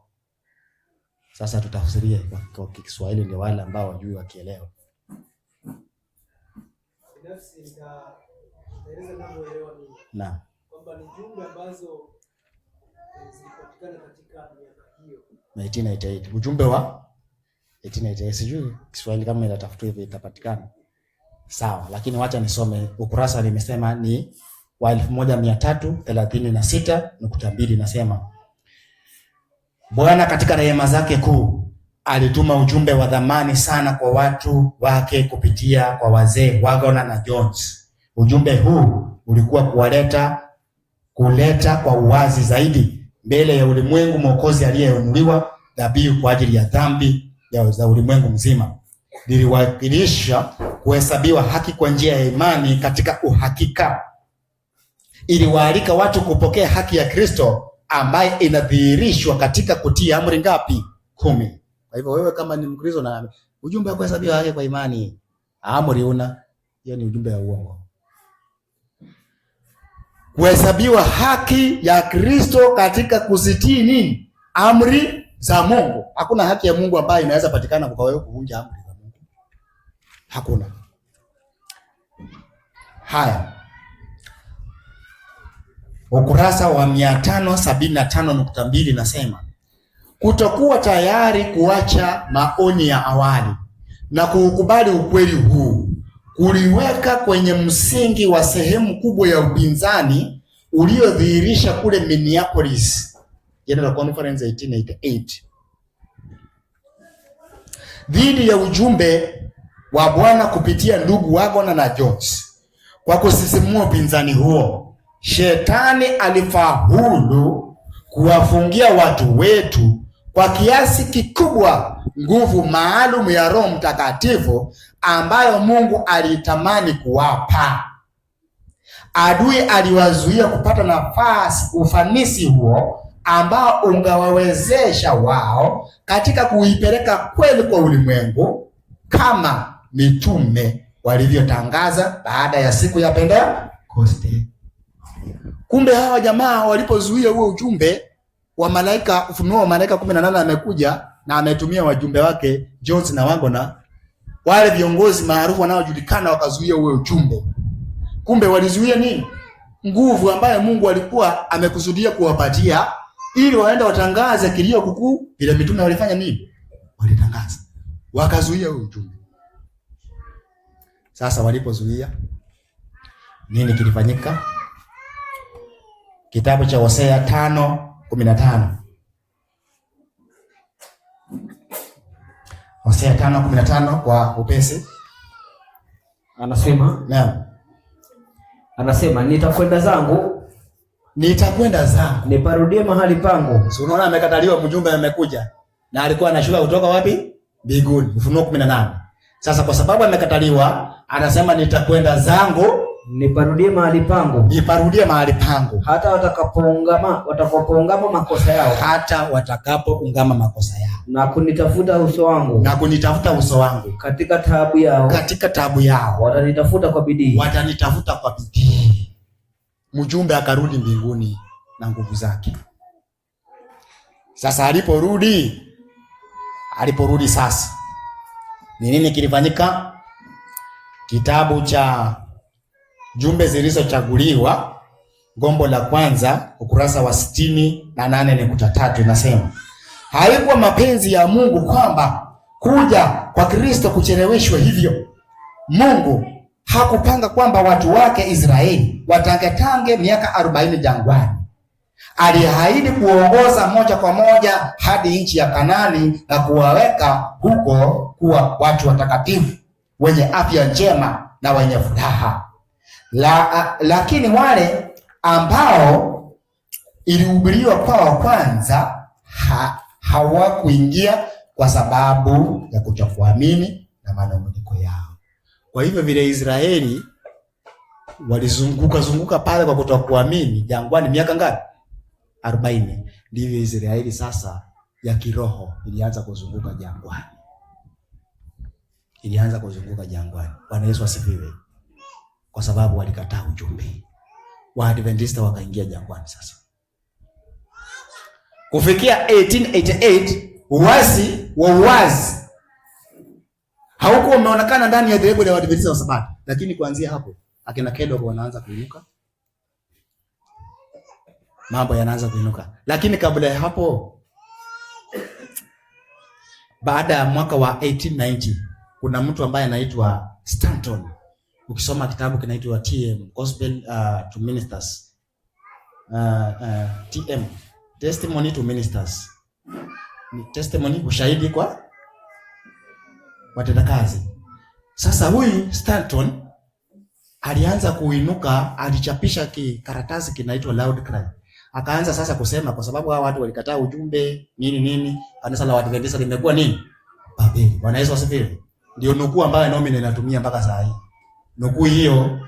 Sasa tutafsirie kwa Kiswahili ndio wale ambao wajui wakielewa. binafsi nitaeleza ninavyoelewa mimi. Naam. Kwamba ni jumbe ambazo zilipatikana katika miaka hiyo. 1988. Ujumbe wa 1888. Sijui Kiswahili kama inatafutwa hivi itapatikana. Sawa, lakini wacha nisome ukurasa nimesema ni wa 1336.2 nasema. Bwana katika rehema zake kuu alituma ujumbe wa dhamani sana kwa watu wake kupitia kwa wazee Wagona na Jones. Ujumbe huu ulikuwa kuleta kwa uwazi zaidi mbele ya ulimwengu Mwokozi aliyeinuliwa dhabihu kwa ajili ya dhambi za ulimwengu mzima. Liliwakilisha kuhesabiwa haki kwa njia ya imani katika uhakika. Iliwaalika watu kupokea haki ya Kristo ambaye inadhihirishwa katika kutii amri ngapi? 10. Kwa hivyo wewe kama ni Mkristo na ujumbe wa kuhesabiwa haki kwa imani, amri una, hiyo ni ujumbe wa uongo. Kuhesabiwa haki ya Kristo katika kuzitii nini? Amri za Mungu. Hakuna haki ya Mungu ambayo inaweza patikana kwa wewe kuvunja amri za Mungu. Hakuna. Haya. Ukurasa wa 575.2 nasema, kutokuwa tayari kuacha maoni ya awali na kuukubali ukweli huu kuliweka kwenye msingi wa sehemu kubwa ya upinzani uliodhihirisha kule Minneapolis General Conference 1888 dhidi ya ujumbe wa Bwana kupitia ndugu Wagona na Jones. Kwa kusisimua upinzani huo, Shetani alifaulu kuwafungia watu wetu kwa kiasi kikubwa nguvu maalum ya Roho Mtakatifu ambayo Mungu alitamani kuwapa. Adui aliwazuia kupata ufanisi huo ambao ungewawezesha wao katika kuipeleka kweli kwa ulimwengu kama mitume walivyotangaza baada ya siku ya Pentekoste. Kumbe hawa jamaa walipozuia huo ujumbe wa malaika, ufunuo wa malaika 18 amekuja na ametumia wajumbe wake Jones na Wagona, wale viongozi maarufu wanaojulikana wakazuia huo ujumbe. Kumbe walizuia nini? Nguvu ambayo Mungu alikuwa amekusudia kuwapatia ili waende watangaze kilio kukuu. Vile mitume walifanya nini? Walitangaza. Wakazuia huo ujumbe. Sasa walipozuia, nini kilifanyika? Kitabu cha Hosea 5:15. Hosea 5:15 kwa upesi. Anasema nitakwenda zangu niparudie mahali pangu. Si unaona amekataliwa, mjumbe amekuja na alikuwa anashuka kutoka wapi? Mbinguni. Ufunuo 18. Sasa kwa sababu amekataliwa, anasema nitakwenda zangu niparudie mahali pangu. Hata watakapoungama makosa yao. Na kunitafuta uso wangu. Katika taabu yao. Watanitafuta kwa bidii. Mjumbe akarudi mbinguni na nguvu zake. Sasa aliporudi sasa, ni nini kilifanyika? Kitabu cha Jumbe Zilizochaguliwa, gombo la kwanza, ukurasa wa 68.3 inasema, haikuwa mapenzi ya Mungu kwamba kuja kwa Kristo kucheleweshwe hivyo. Mungu hakupanga kwamba watu wake Israeli watangetange miaka 40 jangwani. Aliahidi kuongoza moja kwa moja hadi nchi ya Kanaani na kuwaweka huko kuwa watu watakatifu, wenye afya njema na wenye furaha. Lakini wale ambao ilihubiriwa kwao kwanza hawakuingia kwa sababu ya kutokuamini na manung'uniko yao. Kwa hivyo vile Israeli walizunguka pale kwa kutokuamini jangwani miaka ngapi? 40. Ndivyo Israeli sasa ya kiroho ilianza kuzunguka jangwani. Bwana Yesu asifiwe. Kwa sababu walikataa ujumbe. Waadventista wakaingia jangwani sasa. Kufikia 1888 uasi haukuwa umeonekana ndani ya dhehebu la Waadventista wa Sabato. Lakini kuanzia hapo akina Kedo wanaanza kuinuka, mambo yanaanza kuinuka. Lakini kabla ya hapo, baada ya mwaka wa 1890 kuna mtu ambaye anaitwa Stanton. Ukisoma kitabu kinaitwa TM, Gospel to Ministers, TM, Testimony to Ministers, ni testimony, ushahidi kwa watendakazi. Sasa huyu Stanton alianza kuinuka, alichapisha kikaratasi kinaitwa Loud Cry. Akaanza sasa kusema, kwa sababu hao watu walikataa ujumbe nini, kanisa la Waadventista limekuwa nini? Babeli. Bwana Yesu asifiwe. Ndio nukuu ambayo Nomine inatumia mpaka saa hii. Nukuu hiyo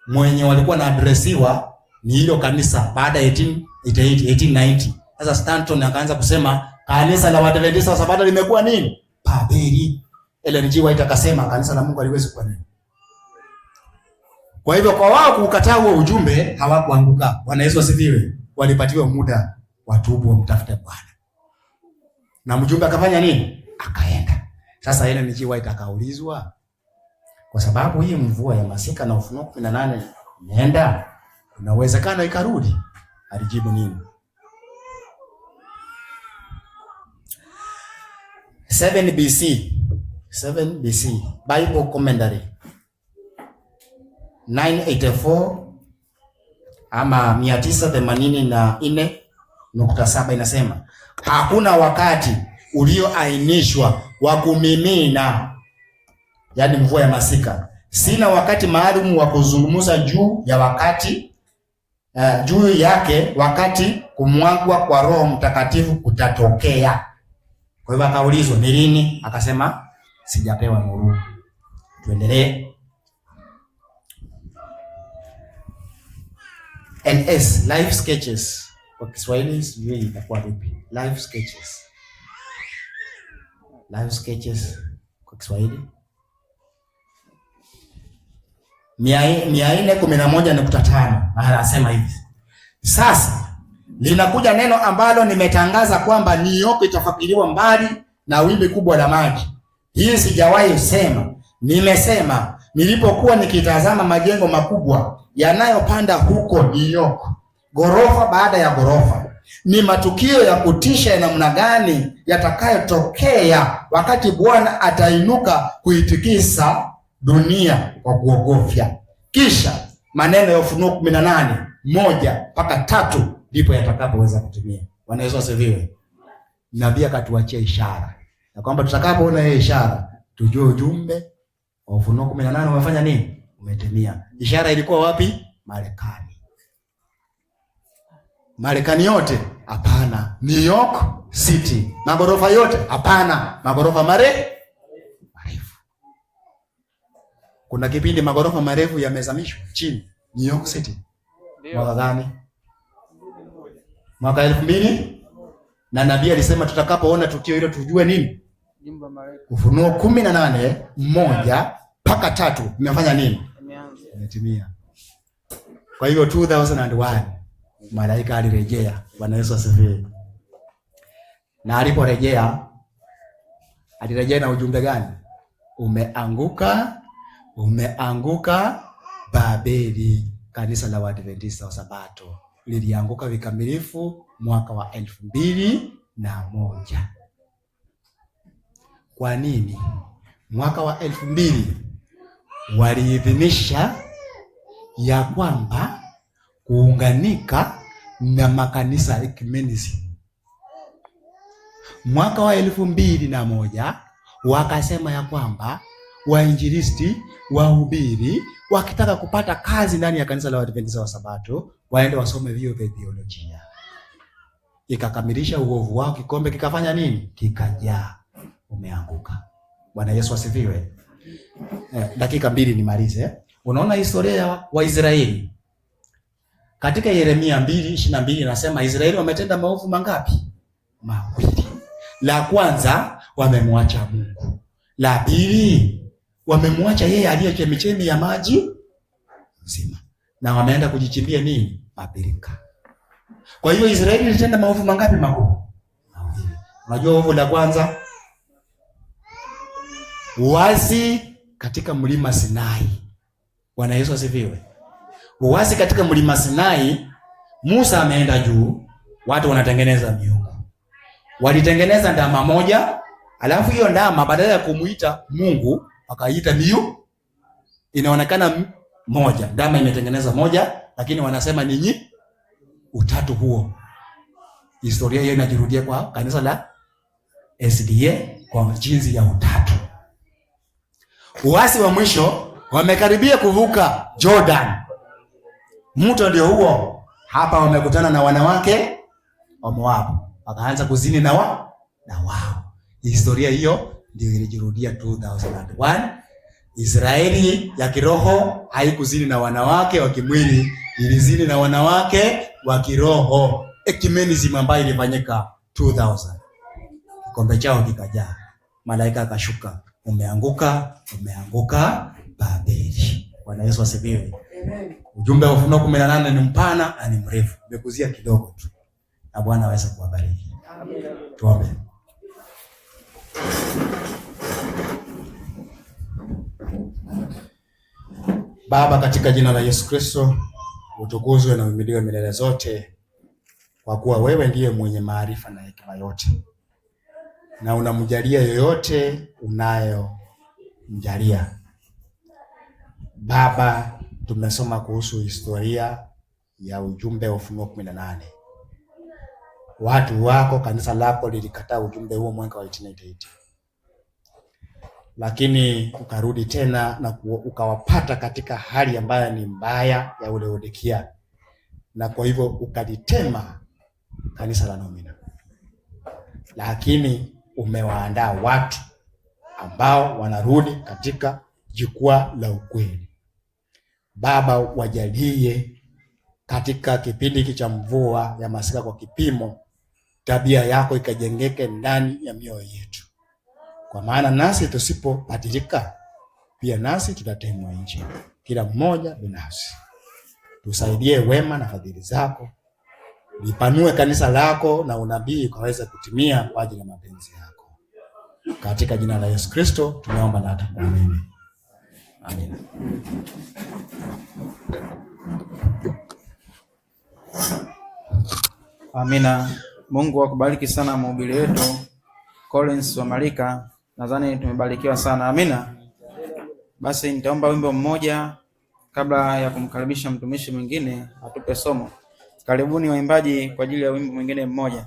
mwenye walikuwa na adresiwa ni hilo kanisa baada ya 1890. Sasa Stanton akaanza kusema kanisa la Waadventista wa Sabato limekuwa nini? Babeli. Ellen G. White akasema kanisa la Mungu haliwezi kuwa nini? Kwa hivyo kwa wao kukataa huo ujumbe hawakuanguka. Bwana Yesu asifiwe. Walipatiwa muda watubu wamtafute Bwana. Na mjumbe akafanya nini? Akaenda. Sasa Ellen G. White akaulizwa, kwa sababu hii mvua ya masika na Ufunuo 18 imeenda, kuna uwezekano ikarudi? Alijibu nini? 7 BC Bible Commentary 984 ama 984.7 inasema, hakuna wakati ulioainishwa wa kumimina, yaani mvua ya masika. Sina wakati maalum wa kuzungumza juu ya wakati juu yake wakati kumwagwa kwa Roho Mtakatifu kutatokea. Kwa hivyo akaulizwa ni lini, akasema sijapewa nuru. Tuendelee. NS Life Sketches kwa Kiswahili sijui itakuwa vipi. Life Sketches kwa Kiswahili 411.5 anasema hivi: sasa linakuja neno ambalo nimetangaza kwamba New York itafakiriwa mbali na wimbi kubwa la maji. Hii sijawahi sema. Nimesema nilipokuwa nikitazama majengo makubwa yanayopanda huko New York, ghorofa baada ya ghorofa. Ni matukio ya kutisha ya namna gani yatakayotokea wakati Bwana atainuka kuitikisa dunia kwa kuogofya. Kisha maneno ya Ufunuo 18:1-3 ndipo yatakapoweza kutimia. Bwana Yesu asifiwe. Nabii akatuachia ishara na kwamba tutakapoona hiyo ishara tujue ujumbe wa Ufunuo 18 umefanya nini? Umetimia. Ishara ilikuwa wapi? Marekani. Marekani yote? Hapana. New York City. Magorofa yote? Hapana. Magorofa marefu. Kuna kipindi magorofa marefu yamezamishwa chini New York City. Mwaka gani? Mwaka 2000. Na nabii alisema tutakapoona tukio hilo tujue nini? Ufunuo 18:1-3 imefanya nini? Imetimia. Kwa hivyo 2001 malaika alirejea. Bwana Yesu asifiwe. Na aliporejea alirejea na ujumbe gani? Umeanguka Babeli. Kanisa la Waadventista wa Sabato lilianguka vikamilifu mwaka wa 2001. Kwa nini? Mwaka wa 2000 waliidhinisha ya kwamba kuunganika na makanisa ekumenism. Mwaka wa 2001 wakasema ya kwamba wainjilisti, wahubiri wakitaka kupata kazi ndani ya kanisa la Waadventista wa Sabato waende wasome vyuo vya theolojia. Ikakamilisha uovu wao, kikombe kikafanya nini? Kikajaa. Umeanguka. Bwana Yesu asifiwe. Dakika 2 nimalize. Unaona historia ya Waisraeli katika Yeremia 2:22 inasema Israeli wametenda maovu mangapi? Mawili. La kwanza wamemwacha Mungu. La pili wamemwacha yeye aliye chemichemi ya maji uzima, na wameenda kujichimbia nini? Mabirika. Kwa hiyo Israeli ilitenda maovu mangapi? Mawili. Unajua ovu la kwanza? Uasi katika mlima Sinai. Bwana Yesu asifiwe. Uasi katika mlima Sinai, Musa ameenda juu, watu wanatengeneza miungu. Walitengeneza ndama moja, alafu hiyo ndama badala ya kumuita Mungu wakaita inaonekana moja. Ndama imetengeneza moja, lakini wanasema ninyi utatu huo. Historia hiyo inajirudia kwa kanisa la SDA kwa jinsi ya utatu. Uasi wa mwisho, wamekaribia kuvuka Jordan. Mto ndio huo. Hapa wamekutana na wanawake wa Moabu. Wakaanza kuzini na wao. Historia hiyo ndio ilijirudia 2001. Israeli ya kiroho haikuzini na wanawake wa kimwili, ilizini na wanawake wa kiroho. Ecumenism ambayo ilifanyika 2000. Kikombe chao kikajaa. Malaika akashuka, umeanguka Babeli. Bwana Yesu asifiwe. Ujumbe wa Ufunuo 18 ni mpana na ni mrefu. Nimekuzia kidogo tu. Na Bwana aweze kuwabariki. Amen. Tuombe. Baba, katika jina la Yesu Kristo, utukuzwe na uhimidiwe milele zote, kwa kuwa wewe ndiye mwenye maarifa na hekima yote, na unamjalia yoyote unayomjalia. Baba, tumesoma kuhusu historia ya ujumbe wa Ufunuo 18. Watu wako, kanisa lako lilikataa ujumbe huo mwaka wa 1980. Lakini ukarudi tena na ukawapata katika hali ambayo ni mbaya ya Laodikia, na kwa hivyo ukalitema kanisa la nomina. Lakini umewaandaa watu ambao wanarudi katika jukwaa la ukweli. Baba, wajalie katika kipindi hiki cha mvua ya masika kwa kipimo, tabia yako ikajengeke ndani ya mioyo yetu. Kwa maana nasi tusipobadilika, pia nasi tutatemwa nje, kila mmoja binafsi. Tusaidie wema na fadhili zako, lipanue kanisa lako na unabii ukaweza kutimia kwa ajili ya mapenzi yako. Katika jina la Yesu Kristo tunaomba na tunaamini. Amina. Amina. Mungu akubariki sana mhubiri wetu Collins wa Malika. Nadhani tumebarikiwa sana. Amina. Basi nitaomba wimbo mmoja kabla ya kumkaribisha mtumishi mwingine atupe somo. Karibuni waimbaji kwa ajili ya wimbo mwingine mmoja.